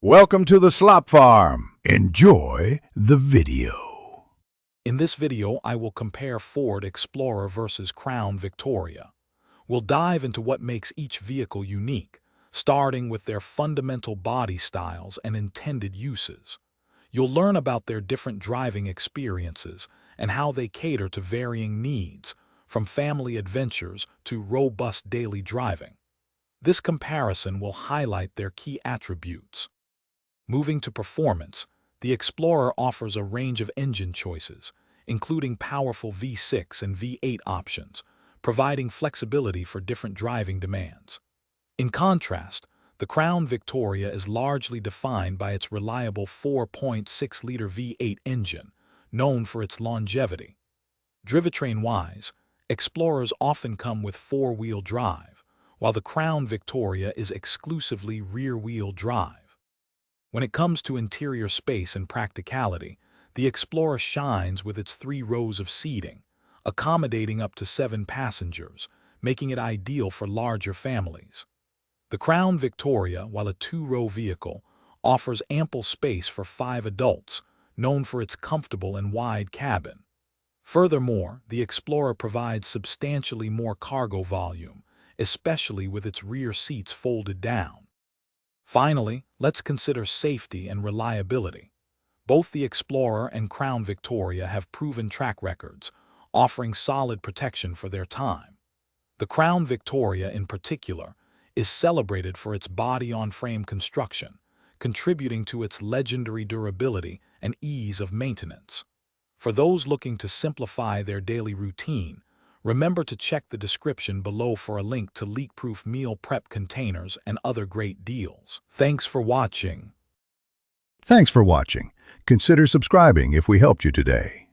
Welcome to the Slop Farm. Enjoy the video. In this video, I will compare Ford Explorer versus Crown Victoria. We'll dive into what makes each vehicle unique, starting with their fundamental body styles and intended uses. You'll learn about their different driving experiences and how they cater to varying needs, from family adventures to robust daily driving. This comparison will highlight their key attributes. Moving to performance, the Explorer offers a range of engine choices, including powerful V6 and V8 options, providing flexibility for different driving demands. In contrast, the Crown Victoria is largely defined by its reliable 4.6-liter V8 engine, known for its longevity. Drivetrain-wise, Explorers often come with four-wheel drive, while the Crown Victoria is exclusively rear-wheel drive. When it comes to interior space and practicality, the Explorer shines with its 3 rows of seating, accommodating up to 7 passengers, making it ideal for larger families. The Crown Victoria, while a 2-row vehicle, offers ample space for 5 adults, known for its comfortable and wide cabin. Furthermore, the Explorer provides substantially more cargo volume, especially with its rear seats folded down. Finally, let's consider safety and reliability. Both the Explorer and Crown Victoria have proven track records, offering solid protection for their time. The Crown Victoria, in particular, is celebrated for its body-on-frame construction, contributing to its legendary durability and ease of maintenance. For those looking to simplify their daily routine, remember to check the description below for a link to leak-proof meal prep containers and other great deals. Thanks for watching. Thanks for watching. Consider subscribing if we helped you today.